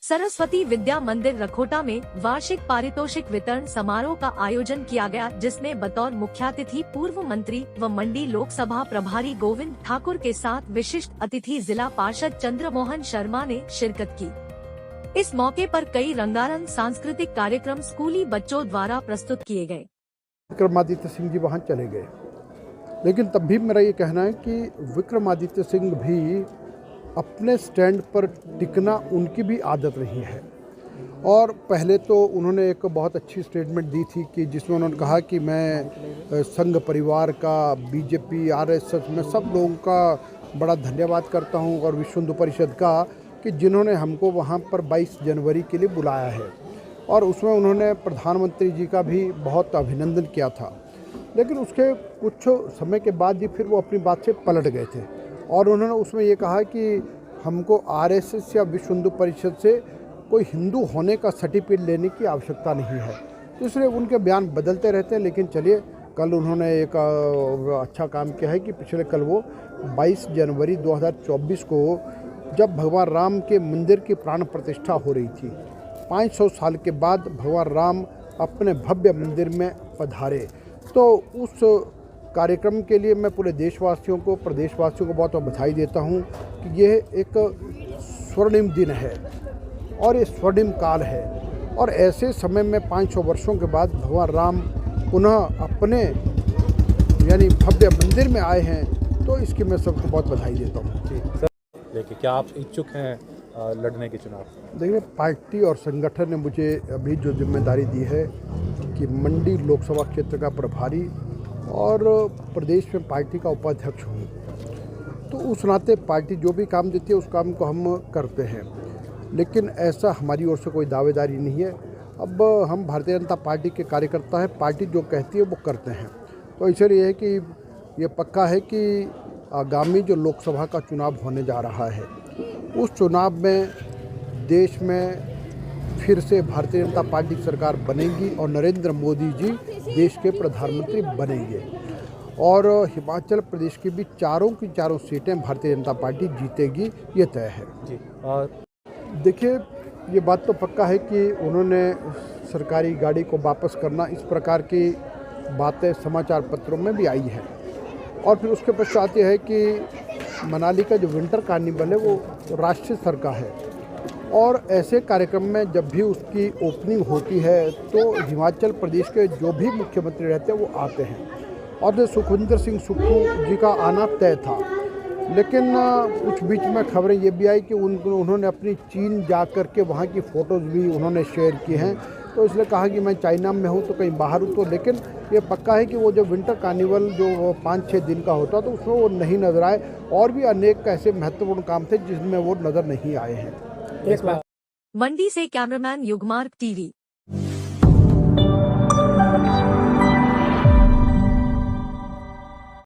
सरस्वती विद्या मंदिर रखोटा में वार्षिक पारितोषिक वितरण समारोह का आयोजन किया गया, जिसमें बतौर मुख्यातिथि पूर्व मंत्री व मंडी लोकसभा प्रभारी गोविंद ठाकुर के साथ विशिष्ट अतिथि जिला पार्षद चंद्रमोहन शर्मा ने शिरकत की। इस मौके पर कई रंगारंग सांस्कृतिक कार्यक्रम स्कूली बच्चों द्वारा प्रस्तुत किए गए। विक्रमादित्य सिंह जी वहाँ चले गए, लेकिन तब भी मेरा ये कहना है कि विक्रमादित्य सिंह भी अपने स्टैंड पर टिकना उनकी भी आदत रही है। और पहले तो उन्होंने एक बहुत अच्छी स्टेटमेंट दी थी कि जिसमें उन्होंने कहा कि मैं संघ परिवार का, बीजेपी, आरएसएस में सब लोगों का बड़ा धन्यवाद करता हूं और विश्व हिंदू परिषद का कि जिन्होंने हमको वहां पर 22 जनवरी के लिए बुलाया है। और उसमें उन्होंने प्रधानमंत्री जी का भी बहुत अभिनंदन किया था। लेकिन उसके कुछ समय के बाद ही फिर वो अपनी बात से पलट गए थे और उन्होंने उसमें ये कहा कि हमको आरएसएस या विश्व हिंदू परिषद से कोई हिंदू होने का सर्टिफिकेट लेने की आवश्यकता नहीं है। तो इसलिए उनके बयान बदलते रहते हैं। लेकिन चलिए, कल उन्होंने एक अच्छा काम किया है कि पिछले कल वो 22 जनवरी 2024 को जब भगवान राम के मंदिर की प्राण प्रतिष्ठा हो रही थी, 500 साल के बाद भगवान राम अपने भव्य मंदिर में पधारे, तो उस कार्यक्रम के लिए मैं पूरे देशवासियों को, प्रदेशवासियों को बहुत बधाई देता हूं कि यह एक स्वर्णिम दिन है और ये स्वर्णिम काल है। और ऐसे समय में 500 वर्षों के बाद भगवान राम पुनः अपने यानी भव्य मंदिर में आए हैं, तो इसकी मैं सबको बहुत बधाई देता हूँ। सर, देखिए, क्या आप इच्छुक हैं लड़ने के चुनाव? देखिए, पार्टी और संगठन ने मुझे अभी जो जिम्मेदारी दी है कि मंडी लोकसभा क्षेत्र का प्रभारी और प्रदेश में पार्टी का उपाध्यक्ष हूँ, तो उस नाते पार्टी जो भी काम देती है उस काम को हम करते हैं। लेकिन ऐसा हमारी ओर से कोई दावेदारी नहीं है। अब हम भारतीय जनता पार्टी के कार्यकर्ता हैं, पार्टी जो कहती है वो करते हैं। तो इसलिए ये है कि ये पक्का है कि आगामी जो लोकसभा का चुनाव होने जा रहा है, उस चुनाव में देश में फिर से भारतीय जनता पार्टी की सरकार बनेगी और नरेंद्र मोदी जी देश के प्रधानमंत्री बनेंगे और हिमाचल प्रदेश की भी चारों की चारों सीटें भारतीय जनता पार्टी जीतेगी, ये तय है जी। और देखिए, ये बात तो पक्का है कि उन्होंने सरकारी गाड़ी को वापस करना, इस प्रकार की बातें समाचार पत्रों में भी आई है। और फिर उसके पश्चात ये है कि मनाली का जो विंटर कार्निवल है वो राष्ट्रीय स्तर का है और ऐसे कार्यक्रम में जब भी उसकी ओपनिंग होती है तो हिमाचल प्रदेश के जो भी मुख्यमंत्री रहते हैं वो आते हैं। और सुखविंदर सिंह सुक्खू जी का आना तय था, लेकिन कुछ बीच में खबरें ये भी आई कि उन्होंने अपनी चीन जा कर के वहाँ की फ़ोटोज़ भी उन्होंने शेयर की हैं। तो इसलिए कहा कि मैं चाइना में हूँ तो कहीं बाहर हूँ। तो लेकिन ये पक्का है कि वो जो विंटर कार्निवल जो 5-6 दिन का होता तो उसमें वो नहीं नज़र आए। और भी अनेक ऐसे महत्वपूर्ण काम थे जिसमें वो नज़र नहीं आए हैं। मंडी से कैमरामैन युगमार्ग टीवी।